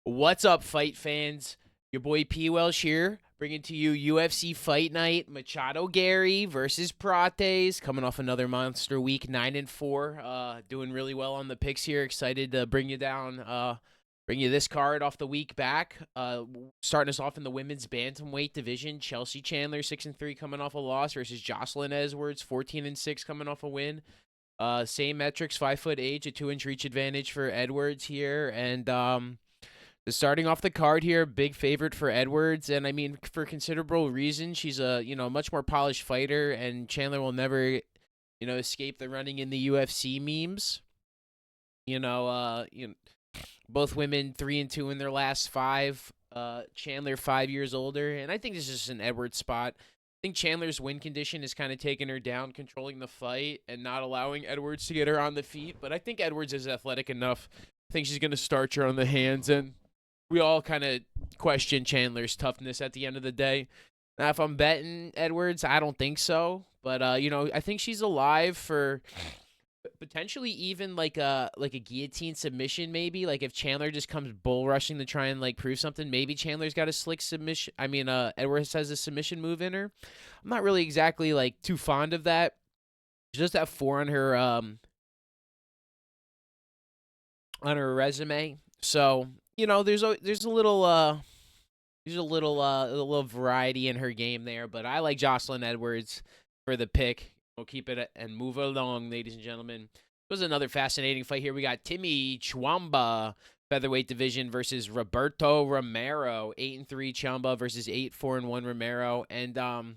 What's up, fight fans? Your boy P. Welsh here, bringing to you UFC Fight Night. Machado Garry versus Prates, coming off another monster week, 9-4. Doing really well on the picks here. Excited to bring you down, bring you this card off the week back. Starting us off in the women's bantamweight division, Chelsea Chandler 6-3 coming off a loss versus Jocelyn Edwards 14-6 coming off a win. Same metrics, 5 foot age, a 2-inch reach advantage for Edwards here, and starting off the card here, big favorite for Edwards, and I mean for considerable reason. She's a much more polished fighter, and Chandler will never escape the running in the UFC memes. Both women 3-2 in their last five. Chandler 5 years older, and I think this is just an Edwards spot. I think Chandler's win condition is kind of taking her down, controlling the fight, and not allowing Edwards to get her on the feet. But I think Edwards is athletic enough. I think she's going to start her on the hands, and we all kind of question Chandler's toughness at the end of the day. Now, if I'm betting Edwards, I don't think so. But I think she's alive for potentially even like a guillotine submission, maybe. Like if Chandler just comes bull rushing to try and like prove something, maybe Chandler's got a slick submission. I mean, Edwards has a submission move in her. I'm not really exactly like too fond of that. She does have 4 on her resume, so there's a little variety in her game there, but I like Jocelyn Edwards for the pick. We'll keep it and move along, ladies and gentlemen. It was another fascinating fight here. We got Timmy Chuamba, featherweight division, versus Roberto Romero. 8-3 Chuamba versus 8-4-1 Romero. And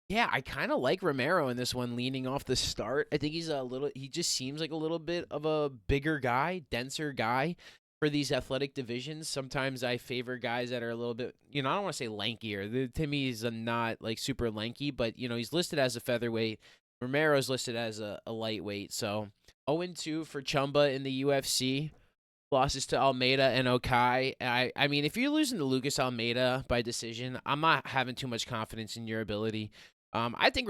yeah, I kind of like Romero in this one, leaning off the start. I think he just seems like a little bit of a bigger guy, denser guy for these athletic divisions. Sometimes I favor guys that are a little bit, I don't want to say lankier. Timmy's not like super lanky, but he's listed as a featherweight. Romero's listed as a lightweight. So 0-2 for Chumba in the UFC. Losses to Almeida and Okai. I mean, if you're losing to Lucas Almeida by decision, I'm not having too much confidence in your ability. I think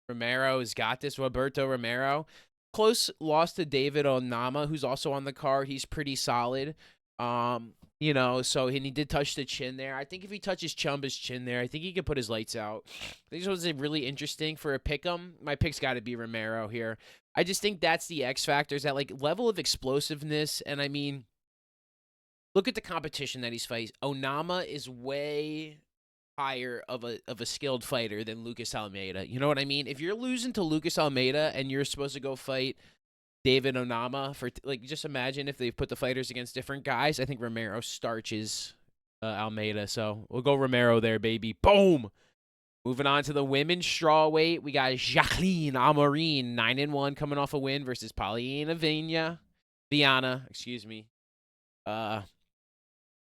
Romero's got this. Roberto Romero. Close loss to David Onama, who's also on the card. He's pretty solid. So he did touch the chin there. I think if he touches Chumba's chin there, I think he could put his lights out. I think this was really interesting for a pick'em. My pick's got to be Romero here. I just think that's the X factor, is that like level of explosiveness. And I mean, look at the competition that he's fighting. Onama is way higher of a skilled fighter than Lucas Almeida. You know what I mean? If you're losing to Lucas Almeida and you're supposed to go fight David Onama for just imagine if they put the fighters against different guys. I think Romero starches Almeida, so we'll go Romero there, baby. Boom. Moving on to the women's strawweight, we got Jacqueline Amorin, 9-1, coming off a win versus Paulina Viana, excuse me.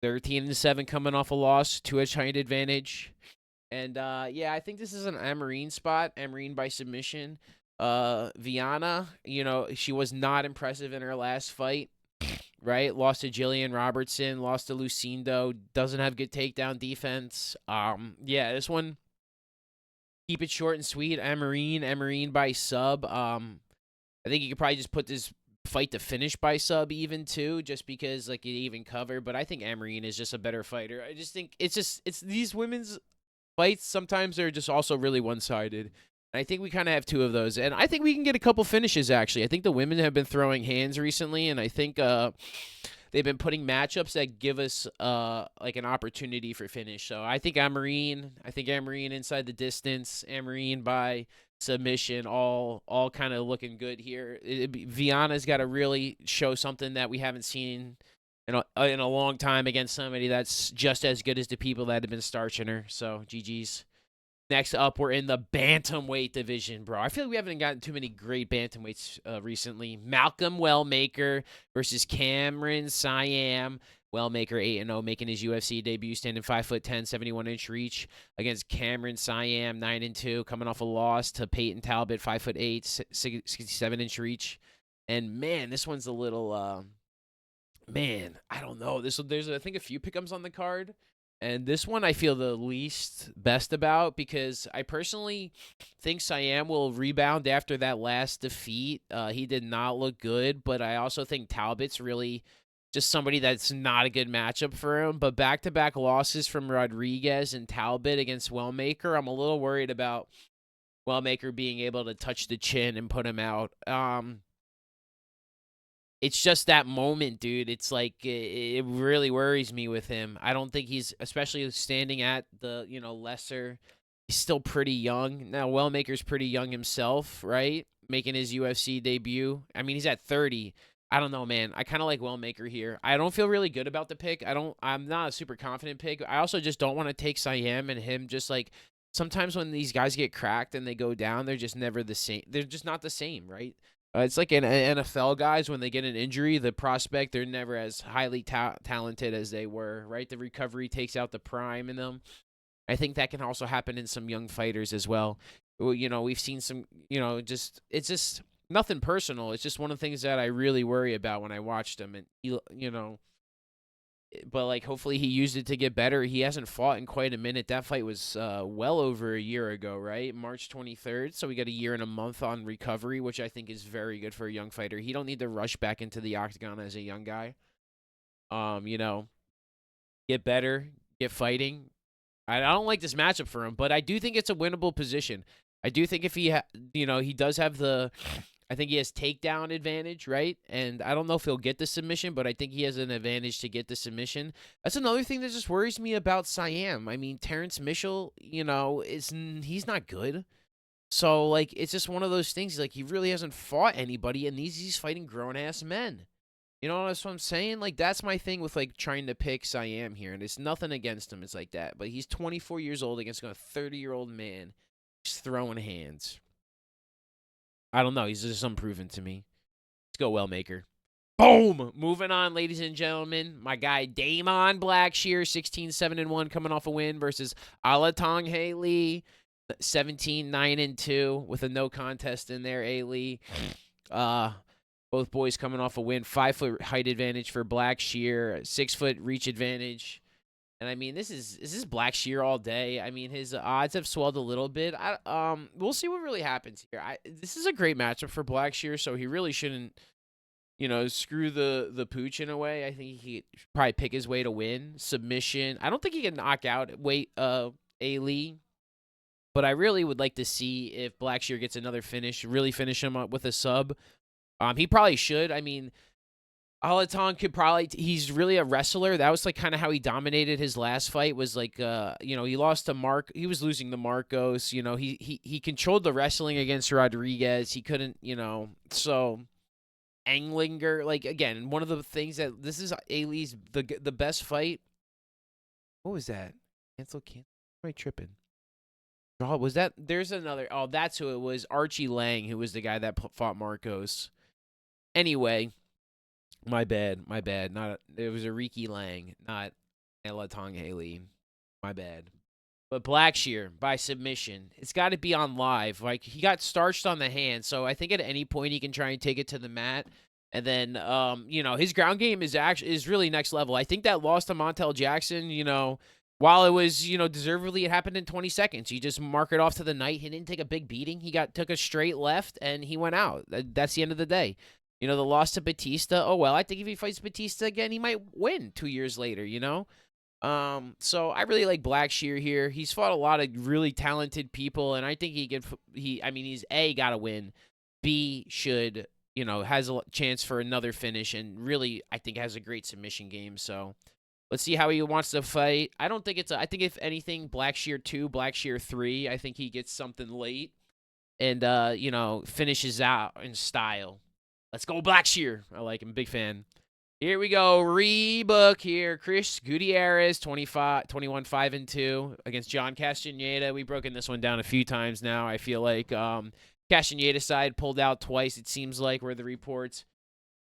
13-7 coming off a loss, 2-inch height advantage. And yeah, I think this is an Amorin spot. Amorin by submission. Viana, she was not impressive in her last fight, right? Lost to Jillian Robertson, lost to Lucindo, doesn't have good takedown defense. Yeah, this one, keep it short and sweet. Amorin by sub. I think you could probably just put this fight to finish by sub even too, just because like it even cover. But I think Amorin is just a better fighter. I just think it's these women's fights sometimes they're just also really one-sided. I think we kind of have two of those, and I think we can get a couple finishes, actually. I think the women have been throwing hands recently, and I think they've been putting matchups that give us like an opportunity for finish. So I think Amorin inside the distance, Amorin by submission, all kind of looking good here. Viana's got to really show something that we haven't seen in a long time against somebody that's just as good as the people that have been starching her. So GG's. Next up, we're in the bantamweight division, bro. I feel like we haven't gotten too many great bantamweights recently. Malcolm Wellmaker versus Cameron Siam. Wellmaker 8-0, making his UFC debut, standing 5'10", 71-inch reach against Cameron Siam, 9-2, coming off a loss to Peyton Talbot, 5'8", 67-inch reach. And man, this one's a little, I don't know. There's I think a few pick'ems on the card. And this one I feel the least best about because I personally think Siam will rebound after that last defeat. He did not look good, but I also think Talbot's really just somebody that's not a good matchup for him. But back-to-back losses from Rodriguez and Talbot against Wellmaker, I'm a little worried about Wellmaker being able to touch the chin and put him out. It's just that moment, dude. It's like it really worries me with him. I don't think he's, especially standing at the lesser. He's still pretty young now. Wellmaker's pretty young himself, right? Making his UFC debut. I mean, he's at 30. I don't know, man. I kind of like Wellmaker here. I don't feel really good about the pick. I'm not a super confident pick. I also just don't want to take Siam and him. Just like sometimes when these guys get cracked and they go down, they're just never the same. They're just not the same, right? It's like in NFL guys when they get an injury, the prospect, they're never as highly talented as they were, right? The recovery takes out the prime in them. I think that can also happen in some young fighters as well. We've seen some, it's just nothing personal. It's just one of the things that I really worry about when I watched him. And, but like hopefully he used it to get better. He hasn't fought in quite a minute. That fight was well over a year ago, right? March 23rd. So we got a year and a month on recovery, which I think is very good for a young fighter. He don't need to rush back into the octagon as a young guy. Get better, get fighting. I don't like this matchup for him, but I do think it's a winnable position. I do think if he does have I think he has takedown advantage, right? And I don't know if he'll get the submission, but I think he has an advantage to get the submission. That's another thing that just worries me about Siam. I mean, Terrence Mitchell, he's not good. So, like, it's just one of those things. Like, he really hasn't fought anybody, and he's fighting grown-ass men. You know what I'm saying? Like, that's my thing with, like, trying to pick Siam here. And it's nothing against him. It's like that. But he's 24 years old against a 30-year-old man. He's throwing hands. I don't know. He's just unproven to me. Let's go, Wellmaker. Boom! Moving on, ladies and gentlemen. My guy, Damon Blackshear, 16-7-1, coming off a win versus Alatong Haley, 17-9-2, with a no contest in there, Haley. Both boys coming off a win. 5-foot height advantage for Blackshear, 6-foot reach advantage. And I mean, this is Blackshear all day. I mean, his odds have swelled a little bit. We'll see what really happens here. This is a great matchup for Blackshear, so he really shouldn't, screw the pooch in a way. I think he could probably pick his way to win. Submission. I don't think he can knock out A-Lee, but I really would like to see if Blackshear gets another finish, really finish him up with a sub. He probably should. I mean, Alaton could probably, he's really a wrestler. That was like kind of how he dominated his last fight, was like, he lost to he was losing to Marcos. He controlled the wrestling against Rodriguez. He couldn't, so Anglinger, like, again, one of the things that this is Ailey's, the best fight. What was that? Cancel. Am I tripping? Draw, was that, there's another, oh, that's who it was. Archie Lang, who was the guy that fought Marcos. Anyway. My bad. It was a Riki Lang, not Elatong Haley. My bad. But Blackshear by submission. It's got to be on live. Like, he got starched on the hand, so I think at any point he can try and take it to the mat. And then, his ground game is really next level. I think that loss to Montel Jackson, while it was, deservedly, it happened in 20 seconds. You just mark it off to the night. He didn't take a big beating. He took a straight left, and he went out. That's the end of the day. The loss to Batista, oh, well, I think if he fights Batista again, he might win 2 years later, So I really like Blackshear here. He's fought a lot of really talented people, and I think he's A, got to win. B, should, has a chance for another finish, and really, I think has a great submission game. So let's see how he wants to fight. I don't think I think if anything, Blackshear 2, Blackshear 3, I think he gets something late and, finishes out in style. Let's go Blackshear. I like him. Big fan. Here we go. Rebook here. Chris Gutierrez, 21-5-2 against John Castaneda. We've broken this one down a few times now. I feel like Castaneda's side pulled out twice, it seems like, were the reports.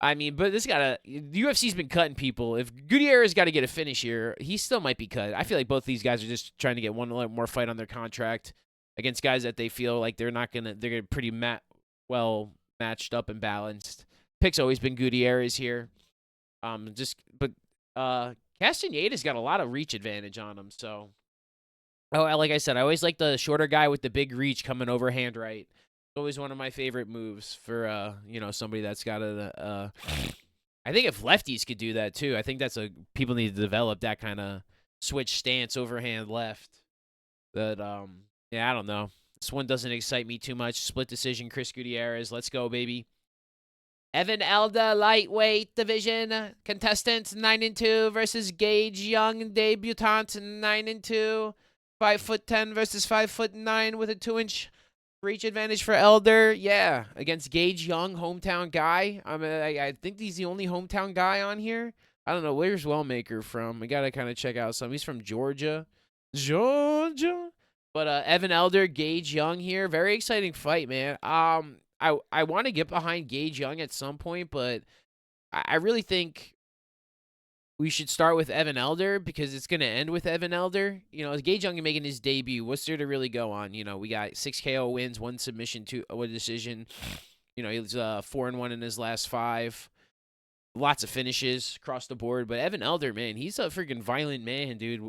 I mean, but the UFC's been cutting people. If Gutierrez got to get a finish here, he still might be cut. I feel like both these guys are just trying to get one more fight on their contract against guys that they feel like they're pretty well matched up and balanced. Pick's always been Gutierrez here. Castaneda's got a lot of reach advantage on him. So, like I said, I always like the shorter guy with the big reach coming over hand right. It's always one of my favorite moves for somebody that's got I think if lefties could do that too, I think people need to develop that kind of switch stance, overhand left. But yeah, I don't know. This one doesn't excite me too much. Split decision, Chris Gutierrez. Let's go, baby. Evan Elda, lightweight division contestant, 9-2 versus Gage Young, debutant, 9-2. 5'10" versus 5'9" with a 2-inch reach advantage for Elder. Yeah, against Gage Young, hometown guy. I think he's the only hometown guy on here. I don't know. Where's Wellmaker from? We got to kind of check out some. He's from Georgia. Georgia? But Evan Elder, Gage Young here. Very exciting fight, man. I want to get behind Gage Young at some point, but I really think we should start with Evan Elder because it's going to end with Evan Elder. You know, Gage Young making his debut. What's there to really go on? You know, we got 6 KO wins, 1 submission, 2 a decision. You know, he's 4-1 in his last 5. Lots of finishes across the board. But Evan Elder, man, he's a freaking violent man, dude.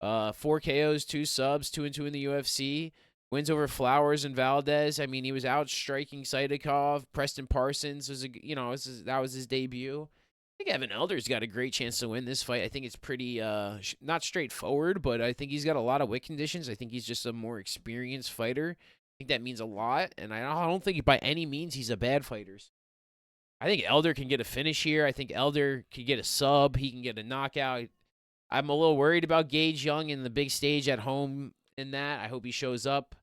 4 KOs, 2 subs, 2-2 in the UFC. Wins over Flowers and Valdez. I mean, he was out striking Saidakov. Preston Parsons was, that was his debut. I think Evan Elder's got a great chance to win this fight. I think it's pretty not straightforward, but I think he's got a lot of win conditions. I think he's just a more experienced fighter. I think that means a lot, and I don't think by any means he's a bad fighter. I think Elder can get a finish here. I think Elder can get a sub. He can get a knockout. I'm a little worried about Gage Young in the big stage at home in that. I hope he shows up,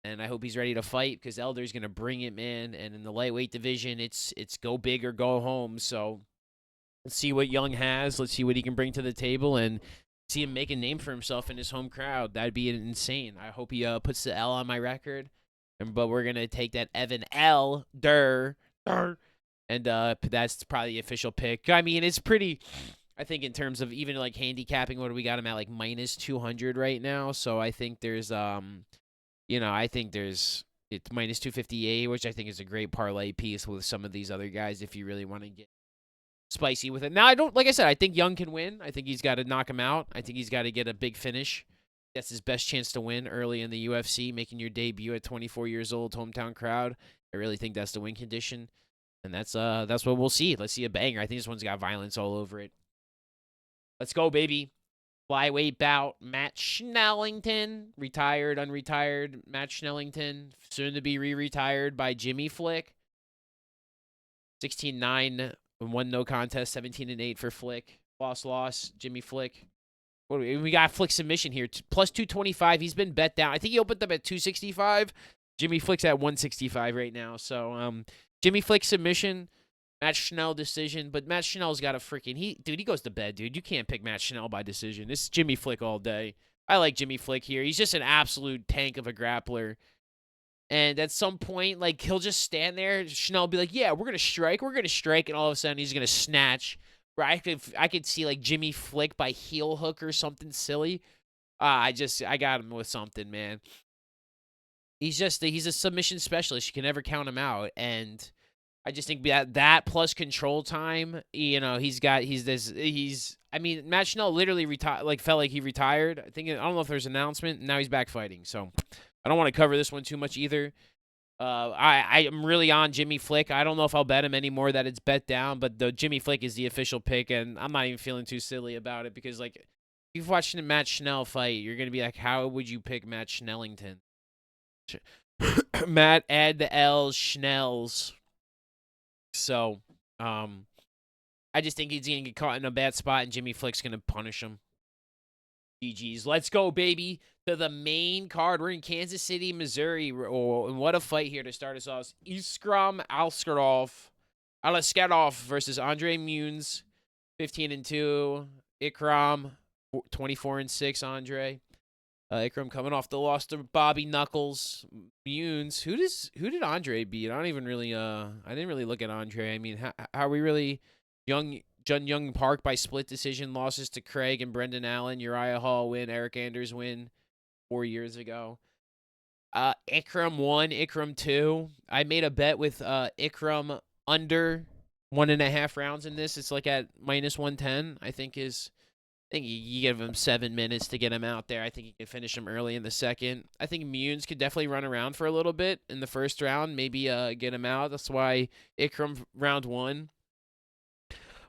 and I hope he's ready to fight because Elder's going to bring it, man. And in the lightweight division, it's go big or go home. So let's see what Young has. Let's see what he can bring to the table and see him make a name for himself in his home crowd. That'd be insane. I hope he puts the L on my record. But we're going to take that Evan Elder. And that's probably the official pick. I mean, it's pretty, I think, in terms of even like handicapping, what do we got him at, like minus 200 right now? So I think there's, it's minus 258, which I think is a great parlay piece with some of these other guys if you really want to get spicy with it. Now, like I said, I think Young can win. I think he's got to knock him out. I think he's got to get a big finish. That's his best chance to win early in the UFC, making your debut at 24 years old, hometown crowd. I really think that's the win condition. And that's what we'll see. Let's see a banger. I think this one's got violence all over it. Let's go, baby. Flyweight bout. Matt Schnellington. Retired, unretired. Matt Schnellington. Soon to be re-retired by Jimmy Flick. 16-9. 1 no contest. 17-8 for Flick. Loss. Jimmy Flick. What do we got? Flick submission here. Plus 225. He's been bet down. I think he opened up at 265. Jimmy Flick's at 165 right now. So, Jimmy Flick submission, Matt Schnell decision, but Matt Schnell's got a freaking he goes to bed, dude. You can't pick Matt Schnell by decision. This is Jimmy Flick all day. I like Jimmy Flick here. He's just an absolute tank of a grappler. And at some point, like, he'll just stand there. Schnell will be like, "Yeah, we're gonna strike," and all of a sudden he's gonna snatch. Where I could see like Jimmy Flick by heel hook or something silly. I got him with something, man. He's a submission specialist. You can never count him out, and I just think that plus control time. You know, I mean, Matt Schnell literally felt like he retired. I don't know if there's an announcement. And now he's back fighting. So I don't want to cover this one too much either. I am really on Jimmy Flick. I don't know if I'll bet him anymore that it's bet down, but the Jimmy Flick is the official pick, and I'm not even feeling too silly about it because like if you've watched a Matt Schnell fight, you're gonna be like, how would you pick Matt Schnellington? Matt, add the L's, Schnells. So, I just think he's going to get caught in a bad spot, and Jimmy Flick's going to punish him. GG's. Let's go, baby, to the main card. We're in Kansas City, Missouri. And what a fight here to start us off. Iskram Aliskerov versus Andre Muniz, 15-2. Ikram, 24-6, Andre. Ikram coming off the loss to Bobby Knuckles. Muniz. Who did Andre beat? I didn't really look at Andre. I mean, how are we really Jun Young Park by split decision, losses to Craig and Brendan Allen, Uriah Hall win, Eric Anders win 4 years ago. Ikram 1, Ikram 2. I made a bet with Ikram under 1.5 rounds in this. It's like at minus 110, I think you give him 7 minutes to get him out there. I think you can finish him early in the second. I think Muniz could definitely run around for a little bit in the first round, maybe get him out. That's why Ikram round 1.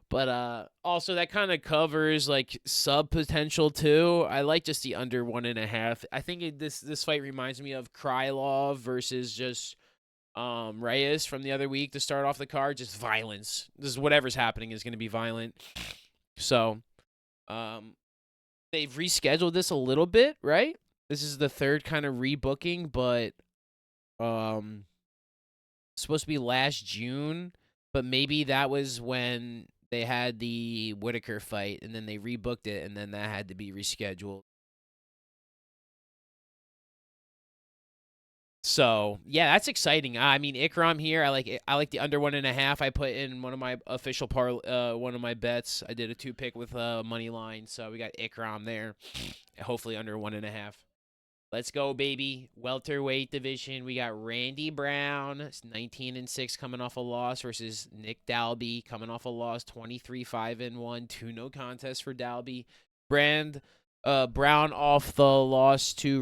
But also that kind of covers like sub potential too. I like just the under 1.5. I think this fight reminds me of Krylov versus just Reyes from the other week to start off the card. Just violence. This is whatever's happening is going to be violent. So um they've rescheduled this a little bit, right? This is the third kind of rebooking, but um supposed to be last June, but maybe that was when they had the Whitaker fight, and then they rebooked it, and then that had to be rescheduled. So yeah, that's exciting. I mean, Ikram here. I like the under 1.5. I put in one of my official one of my bets. I did a 2-pick with money line, so we got Ikram there. Hopefully under 1.5. Let's go, baby. Welterweight division. We got Randy Brown, 19-6, coming off a loss, versus Nick Dalby, coming off a loss, 23-5-1, 2 no contests for Dalby. Brown off the loss to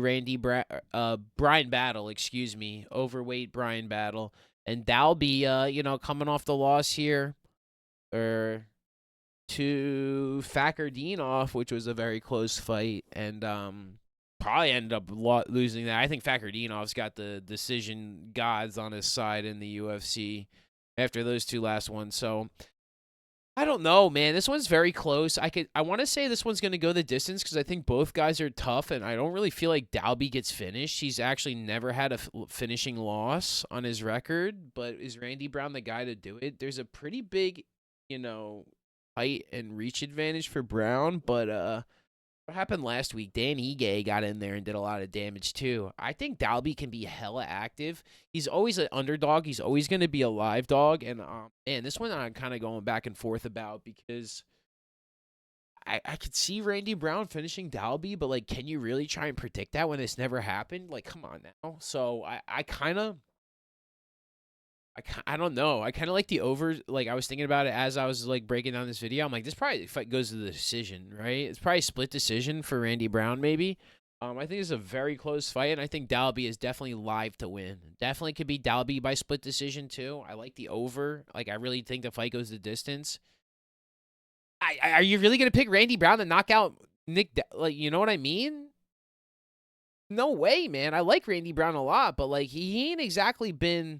Brian Battle, excuse me, overweight Brian Battle, and Dalby, coming off the loss here, to Fakardinov, which was a very close fight, and probably ended up losing that. I think Fakardinov's got the decision gods on his side in the UFC after those 2 last ones. So I don't know, man. This one's very close. I want to say this one's going to go the distance because I think both guys are tough, and I don't really feel like Dalby gets finished. He's actually never had a finishing loss on his record, but is Randy Brown the guy to do it? There's a pretty big, height and reach advantage for Brown, but what happened last week? Dan Ige got in there and did a lot of damage too. I think Dalby can be hella active. He's always an underdog. He's always going to be a live dog. And man, this one I'm kind of going back and forth about because I could see Randy Brown finishing Dalby, but like, can you really try and predict that when this never happened? Like, come on now. So I don't know. I kind of like the over. Like, I was thinking about it as I was like breaking down this video. I'm like, this probably fight goes to the decision, right? It's probably split decision for Randy Brown, maybe. I think it's a very close fight, and I think Dalby is definitely live to win. Definitely could be Dalby by split decision too. I like the over. Like, I really think the fight goes the distance. Are you really gonna pick Randy Brown to knock out Nick? Like, you know what I mean? No way, man. I like Randy Brown a lot, but like, he ain't exactly been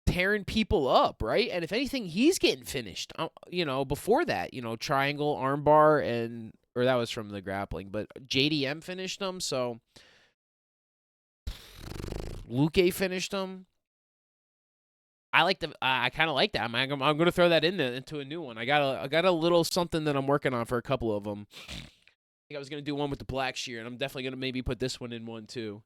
tearing people up, right? And if anything, he's getting finished. Before that, triangle armbar or that was from the grappling, but JDM finished him. So Luque finished him. I kind of like that. I'm going to throw that into a new one. I got a little something that I'm working on for a couple of them. I think I was going to do one with the Black Shear, and I'm definitely going to maybe put this one in one too.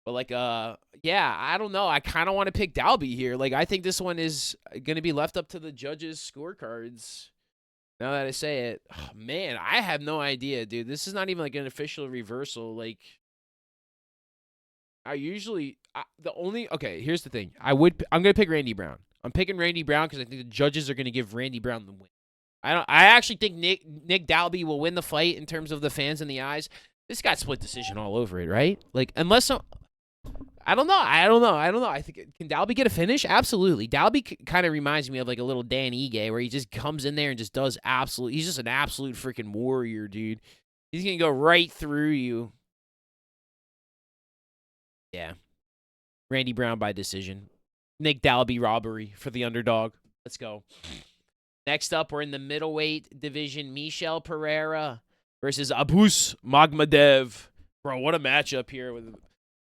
But like, yeah, I don't know. I kind of want to pick Dalby here. Like, I think this one is going to be left up to the judges' scorecards. Now that I say it, oh, man, I have no idea, dude. This is not even like an official reversal. Like, okay, here's the thing. I'm going to pick Randy Brown. I'm picking Randy Brown because I think the judges are going to give Randy Brown the win. I actually think Nick Dalby will win the fight in terms of the fans in the eyes. This got split decision all over it, right? Like, unless I don't know. I think, can Dalby get a finish? Absolutely. Dalby kind of reminds me of like a little Dan Ige where he just comes in there and just does he's just an absolute freaking warrior, dude. He's going to go right through you. Yeah. Randy Brown by decision. Nick Dalby robbery for the underdog. Let's go. Next up, we're in the middleweight division. Michel Pereira versus Abus Magmadev. Bro, what a matchup here with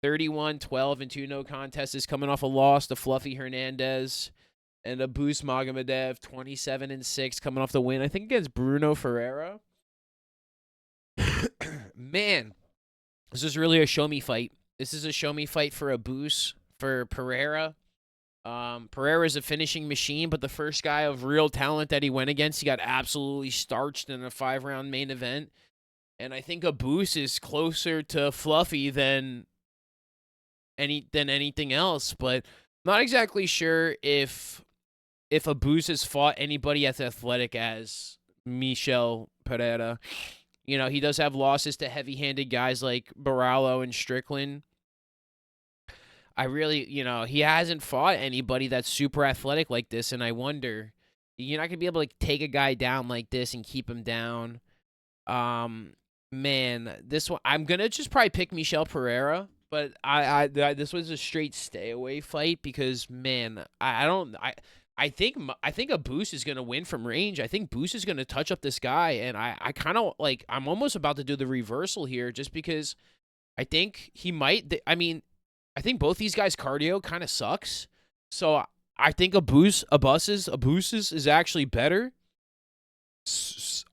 31-12 and 2 no contests is coming off a loss to Fluffy Hernandez. And Abus Magmadev, 27-6, coming off the win, I think, against Bruno Ferreira. Man, this is really a show-me fight. This is a show-me fight for Abus, for Pereira. Pereira is a finishing machine, but the first guy of real talent that he went against, he got absolutely starched in a 5-round main event. And I think Abus is closer to Fluffy than anything else, but I'm not exactly sure if Abus has fought anybody as athletic as Michel Pereira. He does have losses to heavy-handed guys like Barallo and Strickland. I really, he hasn't fought anybody that's super athletic like this, and I wonder, You're not gonna be able to take a guy down like this and keep him down. Um, man, this one I'm gonna just probably pick Michel Pereira, but this was a straight stay away fight because man, I don't I think a Boost is gonna win from range. I think Boost is gonna touch up this guy, and I kind of like I'm almost about to do the reversal here just because I think he might. I mean, I think both these guys' cardio kind of sucks, so I think a Boost is actually better.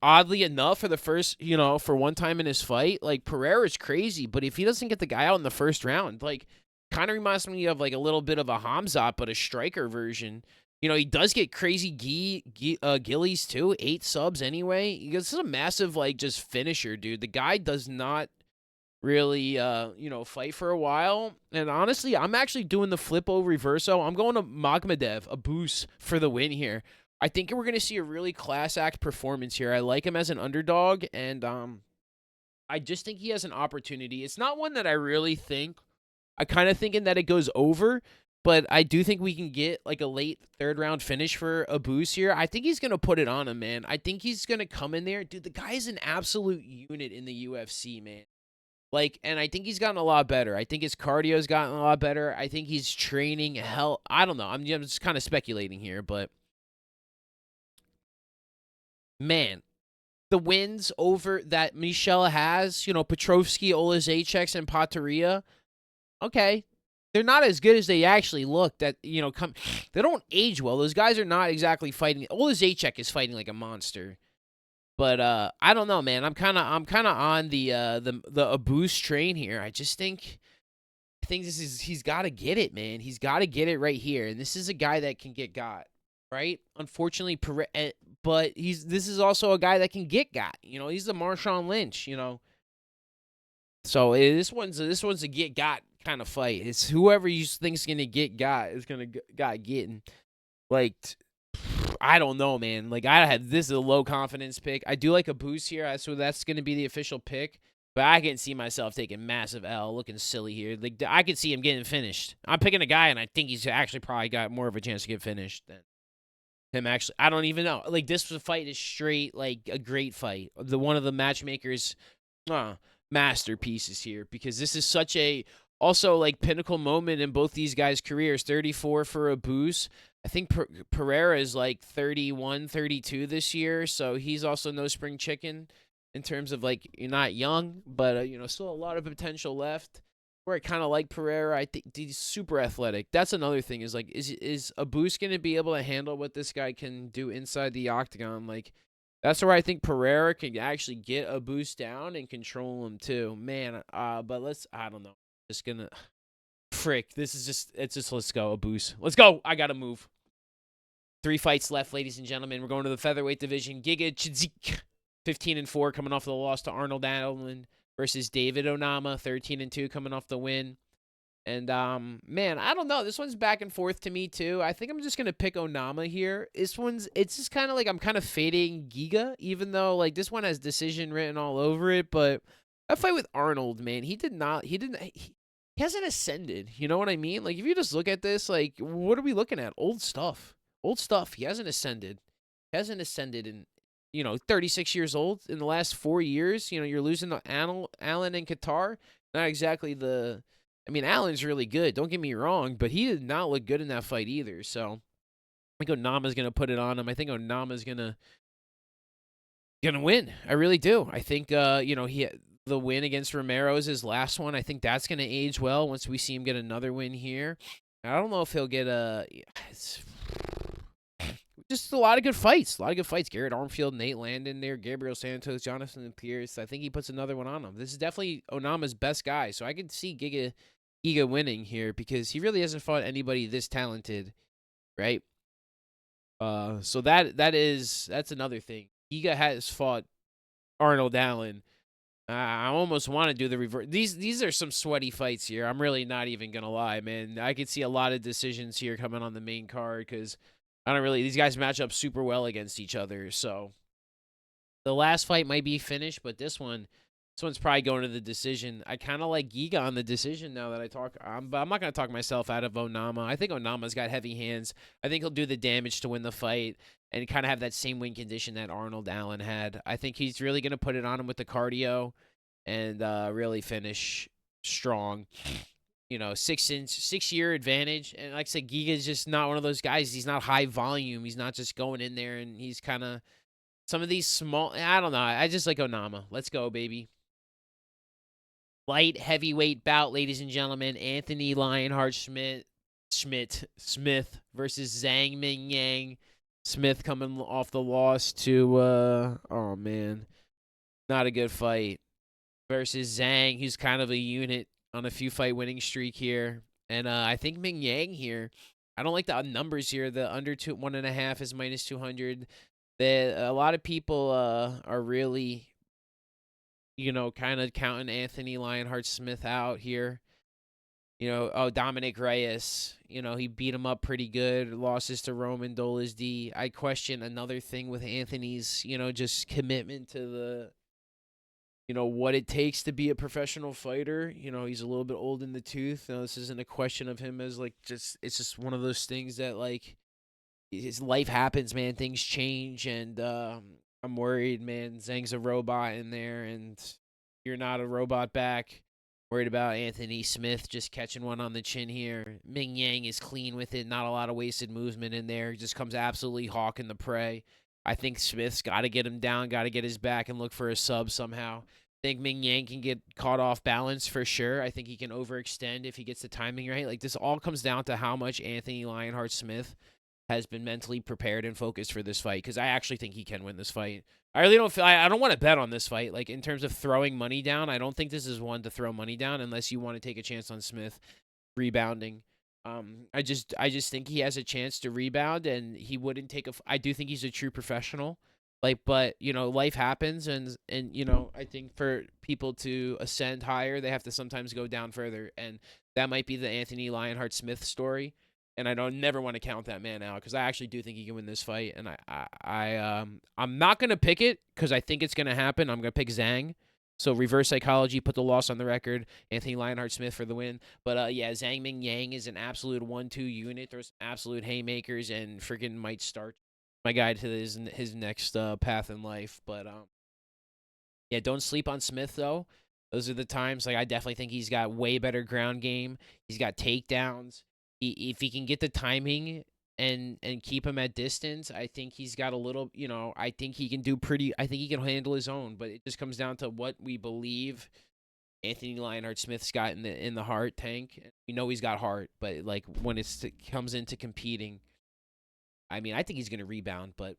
Oddly enough, for the first, for one time in his fight, like Pereira's crazy, but if he doesn't get the guy out in the first round, like, kind of reminds me of like a little bit of a Hamzat, but a striker version. He does get crazy gillies too, 8 subs anyway. This is a massive like just finisher, dude. The guy does not really fight for a while, and honestly, I'm actually doing the flippo reverso. I'm going to Magmedev, a Boost for the win here. I think we're going to see a really class act performance here. I like him as an underdog, and I just think he has an opportunity. It's not one that I really think. I kind of thinking that it goes over, but I do think we can get like a late third round finish for a Boost here. I think he's going to put it on him, man. I think he's going to come in there. Dude, the guy is an absolute unit in the UFC, man. Like, and I think he's gotten a lot better. I think his cardio's gotten a lot better. I think he's training hell. I don't know. I'm just kind of speculating here, but man, the wins over that Michel has, Petrovsky, Olazechek, and Pateria, okay, they're not as good as they actually look. That they don't age well. Those guys are not exactly fighting. Olazechek is fighting like a monster. But I don't know, man. I'm kind of on the Boost train here. I think he's got to get it, man. He's got to get it right here, and this is a guy that can get got, right? Unfortunately, but this is also a guy that can get got. He's the Marshawn Lynch, So this one's a get got kind of fight. It's whoever you think's gonna get got is gonna got getting. Like, I don't know, man. Like, this is a low confidence pick. I do like a Boost here, so that's gonna be the official pick. But I can see myself taking massive L, looking silly here. Like, I could see him getting finished. I'm picking a guy, and I think he's actually probably got more of a chance to get finished than him. Actually, I don't even know. Like, this fight is straight like a great fight. One of the matchmakers, masterpieces here, because this is such a also like pinnacle moment in both these guys' careers. 34 for a Boost. I think Pereira is like 31, 32 this year, so he's also no spring chicken in terms of like you're not young, but still a lot of potential left. Where I kind of like Pereira, I think he's super athletic. That's another thing is like is a Boost going to be able to handle what this guy can do inside the octagon? Like that's where I think Pereira can actually get a Boost down and control him too, man. But I don't know, just gonna frick. Let's go a Boost. Let's go. I gotta move. 3 fights left, ladies and gentlemen. We're going to the featherweight division. Giga Chidzik, 15-4, coming off the loss to Arnold Allen versus David Onama, 13-2, coming off the win. And man, I don't know. This one's back and forth to me too. I think I'm just gonna pick Onama here. It's just kind of like I'm kind of fading Giga, even though like this one has decision written all over it. But that fight with Arnold, man, he hasn't ascended. You know what I mean? Like if you just look at this, like what are we looking at? Old stuff. He hasn't ascended. In 36 years old. In the last 4 years, you're losing to Allen and Qatar. Not exactly Allen's really good. Don't get me wrong, but he did not look good in that fight either. So I think Onama's gonna put it on him. I think Onama's gonna win. I really do. I think the win against Romero is his last one. I think that's gonna age well once we see him get another win here. I don't know if he'll get just a lot of good fights. Garrett Armfield, Nate Landon there, Gabriel Santos, Jonathan Pierce. I think he puts another one on him. This is definitely Onama's best guy. So I could see Giga winning here because he really hasn't fought anybody this talented, right? So that's another thing. Giga has fought Arnold Allen. I almost want to do the reverse. These are some sweaty fights here. I'm really not even gonna lie, man. I could see a lot of decisions here coming on the main card because these guys match up super well against each other. So the last fight might be finished, but this one, This one's probably going to the decision. I kind of like Giga on the decision now that I talk. But I'm not going to talk myself out of Onama. I think Onama's got heavy hands. I think he'll do the damage to win the fight and kind of have that same win condition that Arnold Allen had. I think he's really going to put it on him with the cardio and really finish strong. 6-year advantage. And like I said, Giga's just not one of those guys. He's not high volume. He's not just going in there and he's kind of some of these small. I don't know. I just like Onama. Let's go, baby. Light heavyweight bout, ladies and gentlemen. Anthony Lionheart Smith versus Zhang Ming Yang. Smith coming off the loss to oh man, not a good fight. Versus Zhang, who's kind of a unit on a few fight winning streak here. And I think Ming Yang here. I don't like the numbers here. The under 1.5 is -200. A lot of people are really kind of counting Anthony Lionheart Smith out here. Dominic Reyes, he beat him up pretty good. Losses to Roman Dolizd. I question another thing with Anthony's, just commitment to the, what it takes to be a professional fighter. He's a little bit old in the tooth. This isn't a question of him as it's just one of those things that his life happens, man. Things change, and I'm worried, man. Zhang's a robot in there, and you're not a robot back. Worried about Anthony Smith just catching one on the chin here. Ming Yang is clean with it. Not a lot of wasted movement in there. He just comes absolutely hawking the prey. I think Smith's got to get him down, got to get his back and look for a sub somehow. I think Ming Yang can get caught off balance for sure. I think he can overextend if he gets the timing right. This all comes down to how much Anthony Lionheart Smith has been mentally prepared and focused for this fight, because I actually think he can win this fight. I really don't feel I don't want to bet on this fight. In terms of throwing money down, I don't think this is one to throw money down unless you want to take a chance on Smith rebounding. I just think he has a chance to rebound, and he wouldn't take I do think he's a true professional. But life happens, and I think for people to ascend higher, they have to sometimes go down further, and that might be the Anthony Lionheart Smith story. And I don't never want to count that man out, because I actually do think he can win this fight. And I'm not gonna pick it because I think it's gonna happen. I'm gonna pick Zhang. So reverse psychology, put the loss on the record. Anthony Lionheart Smith for the win. But yeah, Zhang Ming Yang is an absolute 1-2 unit. There's absolute haymakers and freaking might start my guy to his next path in life. But yeah, don't sleep on Smith though. Those are the times. I definitely think he's got way better ground game. He's got takedowns. If he can get the timing and keep him at distance, I think he's got a little, I think he can do pretty. I think he can handle his own, but it just comes down to what we believe Anthony Lionheart Smith's got in the heart tank. We know he's got heart, but when it comes into competing, I mean, I think he's gonna rebound. But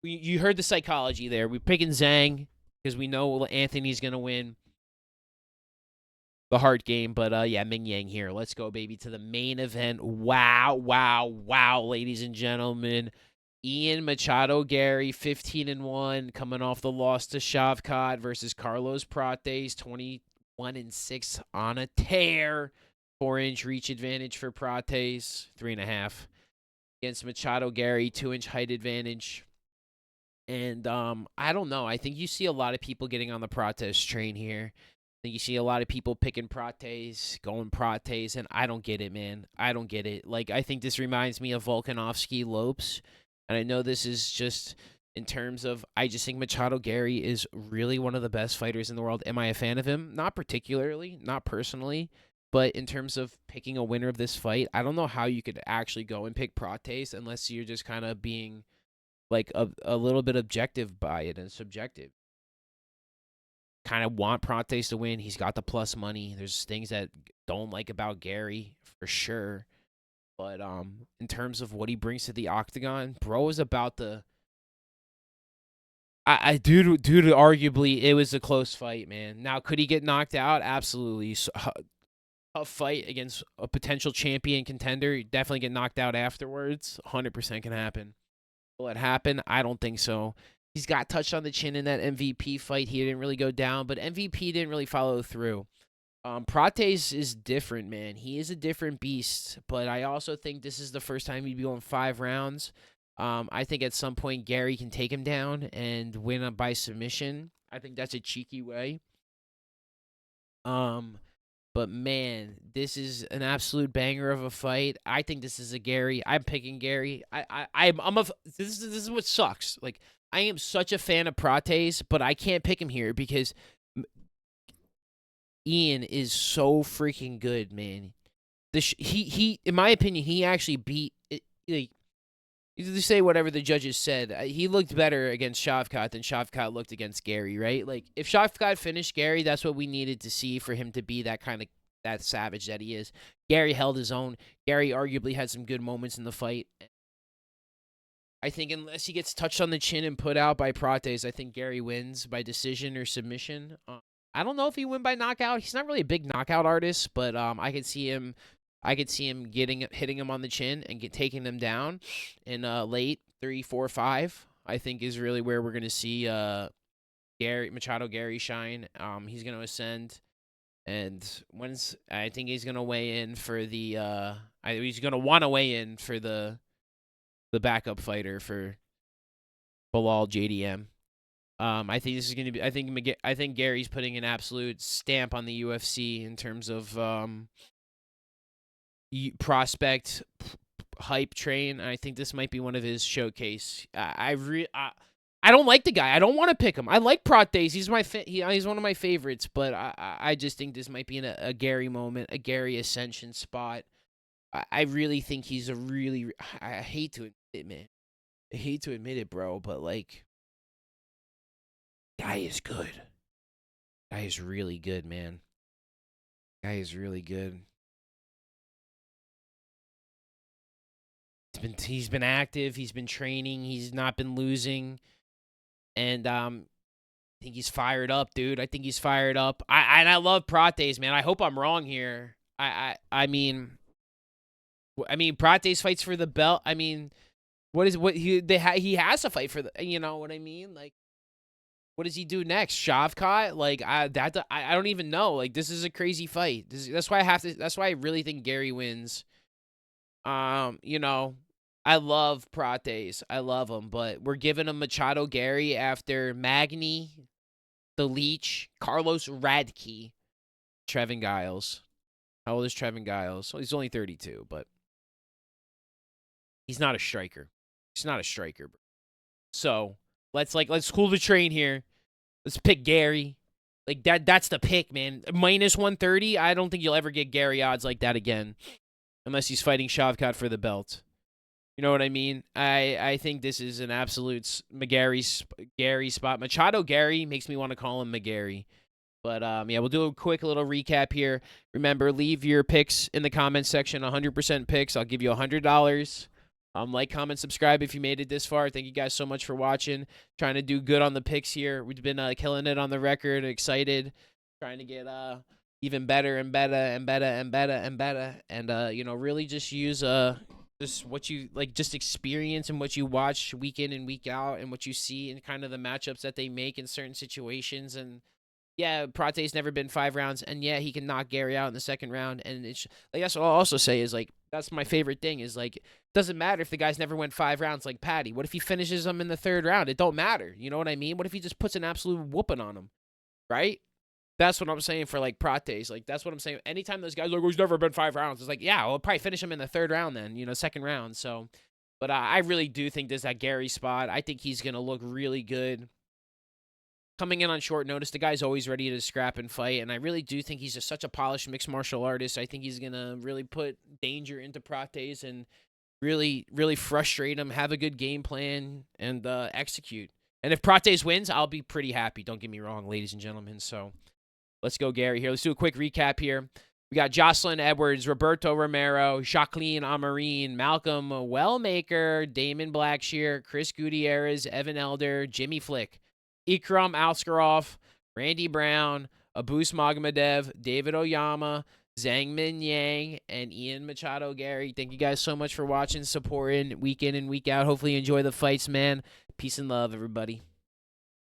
you heard the psychology there. We're picking Zhang because we know Anthony's gonna win the heart game. But yeah, Ming Yang here. Let's go, baby, to the main event. Wow, ladies and gentlemen. Ian Machado Garry, 15-1, coming off the loss to Shavkat versus Carlos Prates, 21-6 on a tear. 4-inch reach advantage for Prates, 3.5 against Machado Garry, 2-inch height advantage. And I don't know. I think you see a lot of people getting on the Prates train here. I think you see a lot of people picking Prates, going Prates, and I don't get it, man. I don't get it. I think this reminds me of Volkanovski Lopes, and I know this is just in terms of, I just think Machado Garry is really one of the best fighters in the world. Am I a fan of him? Not particularly, not personally, but in terms of picking a winner of this fight, I don't know how you could actually go and pick Prates unless you're just kind of being a little bit objective by it and subjective. Kind of want Prates to win. He's got the plus money. There's things that don't like about Garry for sure, but in terms of what he brings to the octagon, bro is about the. Dude, arguably it was a close fight, man. Now, could he get knocked out? Absolutely. Tough fight against a potential champion contender. Definitely get knocked out afterwards. 100% can happen. Will it happen? I don't think so. He's got touched on the chin in that MVP fight. He didn't really go down, but MVP didn't really follow through. Prates is different, man. He is a different beast, but I also think this is the first time he'd be going 5 rounds. I think at some point Garry can take him down and win by submission. I think that's a cheeky way. Um, but man, this is an absolute banger of a fight. I think this is a Garry. I'm picking Garry. I'm a. This is what sucks. Like I am such a fan of Prates, but I can't pick him here because Ian is so freaking good, man. He in my opinion, he actually beat. Like, you say whatever the judges said. He looked better against Shavkat than Shavkat looked against Garry, right? Like if Shavkat finished Garry, that's what we needed to see for him to be that kind of that savage that he is. Garry held his own. Garry arguably had some good moments in the fight. I think unless he gets touched on the chin and put out by Prates, I think Garry wins by decision or submission. I don't know if he win by knockout. He's not really a big knockout artist, but I could see him. I could see him hitting him on the chin and taking them down in late 3, 4, 5. I think is really where we're gonna see Machado Garry shine. He's gonna ascend, and I think he's gonna weigh in for the he's gonna want to weigh in for the backup fighter for Bilal JDM. I think this is gonna be. I think Gary's putting an absolute stamp on the UFC in terms of prospect hype train. I think this might be one of his showcase. I don't like the guy. I don't want to pick him. I like Prates. He's he's one of my favorites, but I just think this might be a Garry moment, a Garry ascension spot. I really think he's a really. I hate to admit it, man. I hate to admit it, bro, but like, guy is good. Guy is really good, man. Guy is really good. He's been active. He's been training. He's not been losing, and I think he's fired up, dude. I think he's fired up. I love Prates, man. I hope I'm wrong here. I mean, Prates fights for the belt. I mean, he has to fight for the. You know what I mean? Like, what does he do next? Shavkat? Like, I don't even know. Like, this is a crazy fight. That's why That's why I really think Garry wins. You know, I love Prates. I love him, but we're giving him Machado Garry after Magny, the Leech, Carlos Radke, Trevin Giles. How old is Trevin Giles? Well, he's only 32, but he's not a striker. He's not a striker. So let's cool the train here. Let's pick Garry. Like that's the pick, man. Minus 130. I don't think you'll ever get Garry odds like that again, unless he's fighting Shavkat for the belt. You know what I mean? I think this is an absolute Garry spot. Machado Garry makes me want to call him McGarry. But yeah, we'll do a quick little recap here. Remember, leave your picks in the comments section. 100% picks. I'll give you $100. Like, comment, subscribe if you made it this far. Thank you guys so much for watching. Trying to do good on the picks here. We've been killing it on the record. Excited. Trying to get even better and better and better and better and better. And you know, really just use just what you like, just experience and what you watch week in and week out, and what you see and kind of the matchups that they make in certain situations. And yeah, Prate's never been 5 rounds, and yeah, he can knock Garry out in the second round. And it's like, that's what I'll also say is like, that's my favorite thing is like, doesn't matter if the guy's never went 5 rounds like Patty. What if he finishes him in the 3rd round? It don't matter. You know what I mean? What if he just puts an absolute whooping on him? Right? That's what I'm saying for like Prates. Like, that's what I'm saying. Anytime those guys are like, oh, he's never been 5 rounds, it's like, yeah, we'll probably finish him in the 3rd round then, you know, 2nd round. So, but I really do think there's that Garry spot. I think he's going to look really good. Coming in on short notice, the guy's always ready to scrap and fight, and I really do think he's just such a polished mixed martial artist. I think he's going to really put danger into Prates and really, really frustrate him, have a good game plan, and execute. And if Prates wins, I'll be pretty happy. Don't get me wrong, ladies and gentlemen. So let's go Garry here. Let's do a quick recap here. We got Jocelyn Edwards, Roberto Romero, Jacqueline Amarine, Malcolm Wellmaker, Damon Blackshear, Chris Gutierrez, Evan Elder, Jimmy Flick, Ikram Alskarov, Randy Brown, Abus Magomedov, David Oyama, Zhang Min Yang, and Ian Machado Garry. Thank you guys so much for watching, supporting week in and week out. Hopefully you enjoy the fights, man. Peace and love, everybody.